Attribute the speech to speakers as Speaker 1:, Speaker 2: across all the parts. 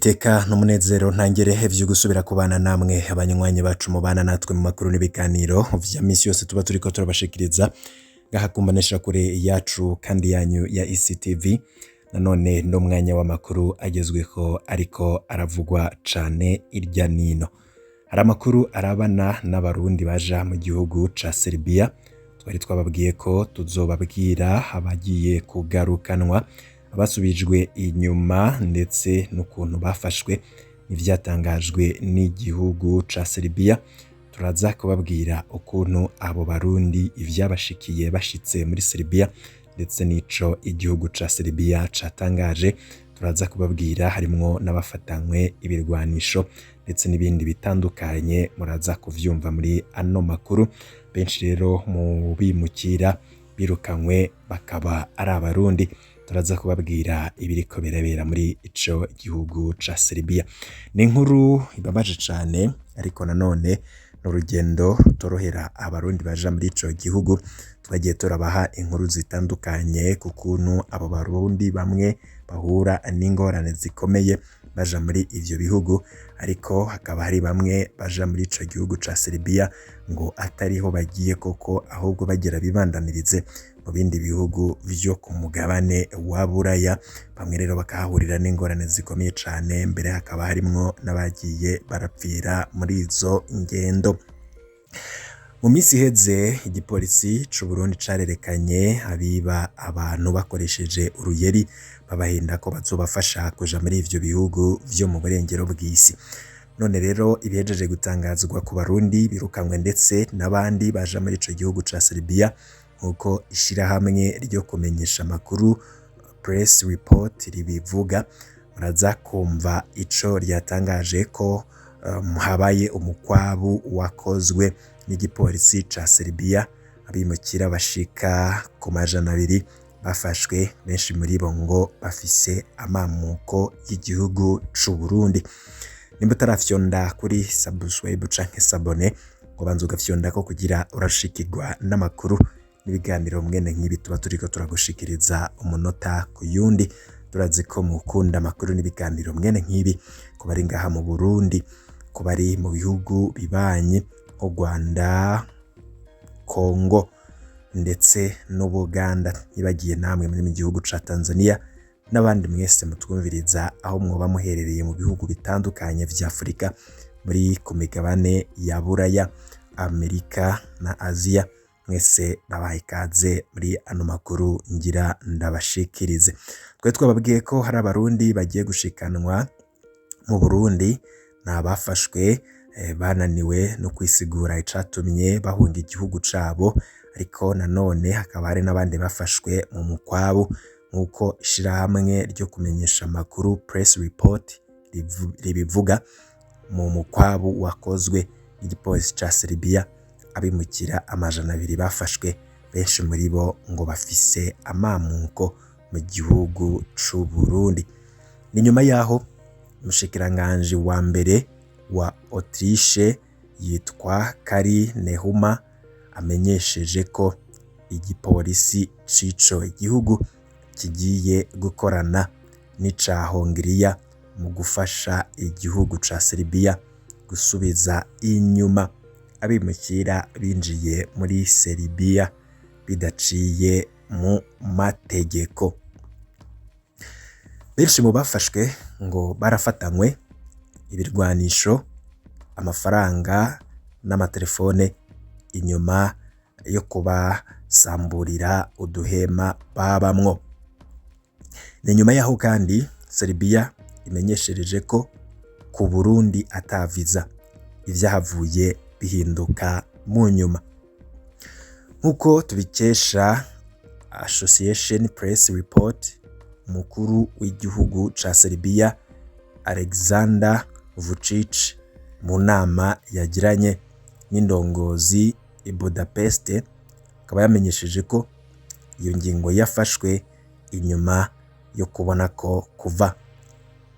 Speaker 1: iteka n'umunezero ntangere vyo gusubira kubana namwe abanywanyi bacu mubana natwe mu makuru n'ibiganiro vya misi yose tuba turiko turabashikiriza ngaha kumbanisha kure yacu kandi yanyu ya ICTV. Nanone no mwanya w'amakuru agezweho ariko aravugwa cane irya nino. Hari amakuru arabana n'abarundi baja mu gihugu ca Serbia. Twari twababwiye ko tuzobabwira abagiye kugarukanwa, abasubijwe inyuma ndetse n'ukuntu bafashwe n'ivyatangajwe n'igihugu ca Serbia. Turaza kubabwira ukuntu abo barundi ivyabashikiye bashitse muri Serbia ndetse n'ico igihugu ca Serbia catangaje. Turaza kubabwira harimwo n'abafatanywe ibirwanisho ndetse n'ibindi bitandukanye muraza kuvyumva muri ano makuru. Benshi rero mu bimukira birukanywe bakaba ari abarundi. Turaza kubabwira ibiriko birabera muri ico gihugu ca Serbia. Ni inkuru ibabaje cane ariko nanone n'urugendo torohera abarundi baja muri ico gihugu. Twagiye turabaha inkuru zitandukanye ku kuntu abo barundi bamwe bahura n'ingorane zikomeye baja muri ivyo bihugu, ariko hakaba hari bamwe baja muri ico gihugu ca Serbia ngo atariho bagiye koko, ahubwo bagira bibandanirize mu bindi bihugu vyo ku mugabane wa Buraya. Bamwe rero bakahurira n'ingorane zikomeye cane, mbere hakaba harimwo n'abagiye barapfira muri izo ngendo. Mu misi iheze igipolisi c'u Burundi carerekanye abiba abantu bakoresheje uruyeri, babahinda ko bazobafasha kuja muri ivyo bihugu vyo mu burengero bw'isi. None rero ibihejeje gutangazwa ku barundi birukanywe ndetse n'abandi baja muri ico gihugu ca Serbia, nkuko ishirahamwe ryo kumenyesha amakuru Press Report ribivuga. Muraza kumva ico ryatangaje ko habaye umukwabu wakozwe n'igipolisi ca Serbia. Abimukira bashika ku 200 bafashwe, benshi muri bo ngo bafise amamuko y'igihugu c'u Burundi. Nimba utarafyonda kuri subscribe canke sabone ngo banza ugafyonda ko kugira urashikirwa n'amakuru n'ibiganiro mwene nk'ibi tuba turiko turagushikiriza umunota ku yundi. Turazi ko mukunda amakuru n'ibiganiro mwene nk'ibi ku bari ngaha mu Burundi, ku bari mu bihugu bibanyi nk'u Rwanda, Kongo ndetse n'Ubuganda, ntibagiye namwe muri mu gihugu ca Tanzania n'abandi mwese mutwumviriza aho mwoba muherereye mu bihugu bitandukanye vya Afrika, muri ku migabane ya Buraya, Amerika na Aziya. Mwese nabaha ikaze muri ano makuru ngira ndabashikirize. Twe twababwiye ko hari abarundi bagiye gushikanwa mu Burundi, n'abafashwe bananiwe no kwisigura icatumye bahunga igihugu cabo, ariko nanone hakaba hari n'abandi bafashwe mu mukwabu, nkuko ishirahamwe ryo kumenyesha amakuru Press Report ribivuga. Mu mukwabu wakozwe n'igipolisi ca Serbia, abimukira 200 bafashwe, benshi muri bo ngo bafise amamuko mu gihugu c'u Burundi. Ni nyuma yaho umushikiranganje wa mbere wa Autriche yitwa Kari Nehuma amenyesheje ko igipolisi c'ico igihugu kigiye gukorana n'ica Hongria mu gufasha igihugu ca Serbia gusubiza inyuma abimukira binjiye muri Serbia bidaciye mu mategeko. Benshi mu bafashwe ngo barafatanywe ibirwanisho, amafaranga n'amatelefone inyuma yo kubasamburira uduhema babamwo. Ni nyuma yaho kandi Serbia imenyeshereje ko ku Burundi ataviza, ivyahavuye bihinduka mu nyuma. Nkuko tubikesha Association Press Report, umukuru w'igihugu ca Serbia Alexander Vučić mu nama yagiranye n'indongozi i Budapest akaba yamenyesheje ko iyo ngingo yafashwe inyuma yo kubona ko kuva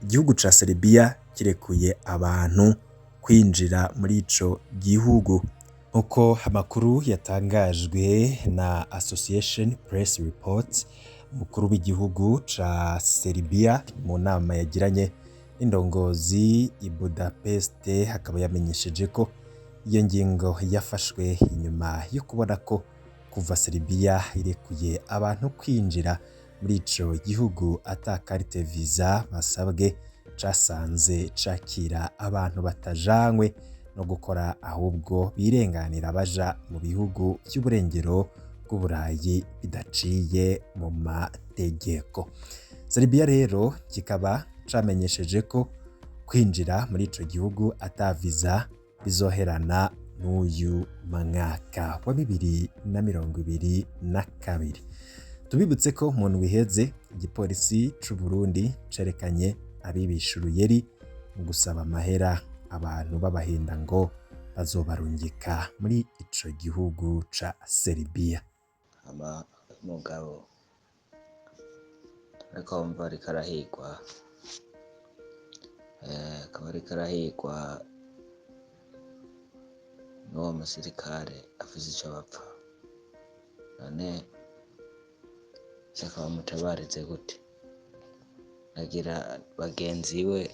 Speaker 1: igihugu ca Serbia kirekuye abantu kwinjira muri ico gihugu. Uko amakuru yatangajwe na Association Press Report, umukuru w'igihugu ca Serbia mu nama yagiranye indongozi i Budapest akaba yamenyesheje ko iyo ngingo yafashwe inyuma yo kubona ko kuva Serbia irekuye abantu kwinjira muri ico gihugu ata carte visa basabwe, casanze cakira abantu batajanywe no gukora ahubwo birenganira baja mu bihugu vy'uburengero bw'Uburayi bidaciye mu mategeko. Serbia rero kikaba camenyesheje ko kwinjira muri ico gihugu ata visa bizoherana n'uyu mwaka wa 2022. Tubibutse ko mu ndwi iheze igipolisi c'u Burundi cerekanye abibisha uruyeri mu gusaba amahera abantu b'abahinda ngo bazobarungika muri ico gihugu ca Serbia.
Speaker 2: Umugabo ariko mva ariko arahigwa, akaba ariko arahigwa n'uwo musirikare afise ico bapfa. None shaka bamutabarize gute? Agira bagenzi we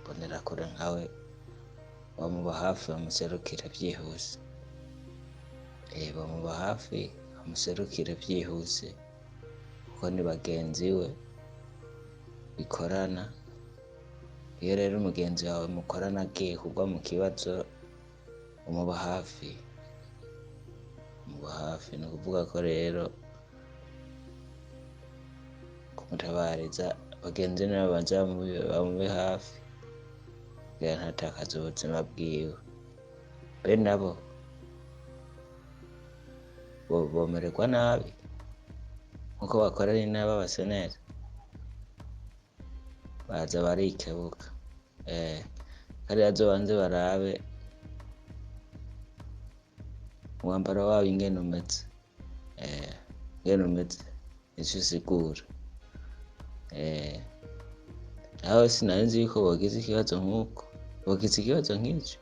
Speaker 2: bonera kure nkawe bamuba hafi bamuserukire vyihuse. Bamuba hafi bamuserukire vyihuse kuko ni bagenzi we bikorana. Iyo rero umugenzi wawe mukorana agiye kugwa mu kibazo umuba hafi, ni ukuvuga ko rero kumutabariza bagenzi nabo banza bamube hafi kugira ntatakaze ubuzima bwiwe. Be nabo bomererwa nabi nkuko bakorera inaba abaseneri, baza barikebuka. Kariya azobanze barabe umwambaro wabo ingene umeze, ico usigura. Aho sinari nzi yuko bogize ikibazo nk'uko, bogize ikibazo nk'ico.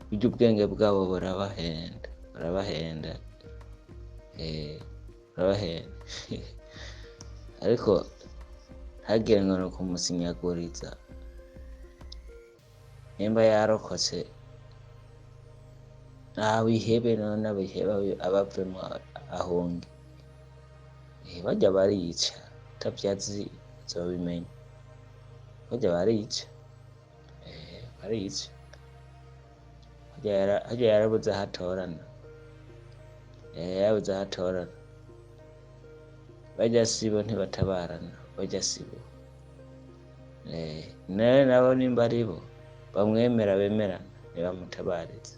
Speaker 2: Burya ubwenge bwabo burabahenda. Ariko ntagire ngo nuko umusinyaguriza. Nimba yarokotse ntabihebe, none abihebe abavemwo ahunge. Barya barica utavyazi uzobimenya. Barya barica, harya yarabuze aho atorana. Yarabuze aho atorana. Barya sibo ntibatabarana, barya sibo. Nawe nabo nimba aribo bamwemera bemerana nibamutabarize.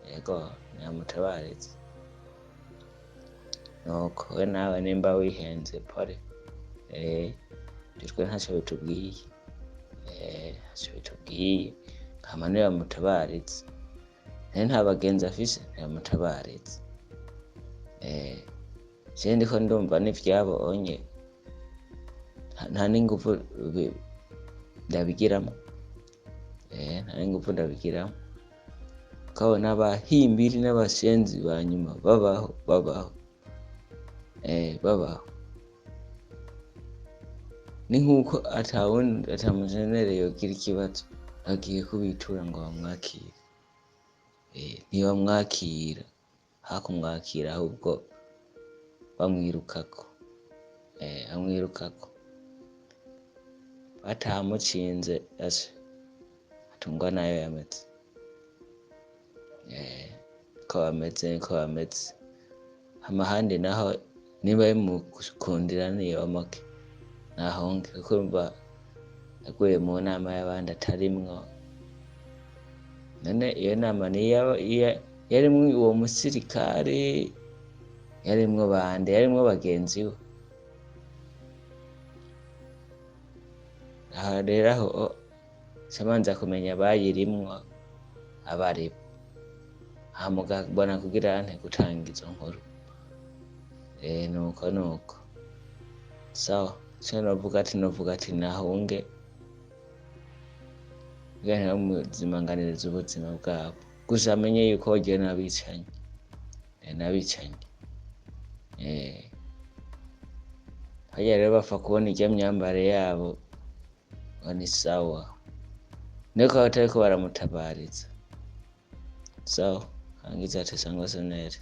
Speaker 2: Yego nibamutabarize. Nuko we nawe nimba wihenze pole. Twe ntaco bitubwiye. Kama nibamutabarize. Nta bagenzi afise nibamutabarize. Je ndiko ndumva n'ivyabonye nta n'inguvu ndabigiramo. Nta n'inguvu ndabigiramo. Ukabona abahimbiri n'abashenzi banyuma babaho. Ni nkuko atamujenere yogira ikibazo agiye kubitura ngo bamwakire. Ntibamwakira, hakumwakira ahubwo bamwirukako. Batamucinze atungwa nayo yameze. Ko bameze. Amahandi naho niba yamukundira niyo make nahonge kuko urumva yaguye mu nama y'abandi atarimwo. None iyo nama niyo yarimwo uwo musirikare, yarimwo bande, yarimwo bagenzi we. Aha rero aho samanza kumenya abayirimwo abaribo. Aha mugabona kugira nte gutanga izo nkuru. Nuko. Sawa. Novuga ati nahunge. Kugira ntibamuzimanganirize ubuzima bwabo. Gusa amenye yuko bagiye n'abicanyi. Harya rero bapfa kubona irya myambaro yabo ngo ni sawa, niko batariko baramutabariza. So hangize ati sangwa soneri.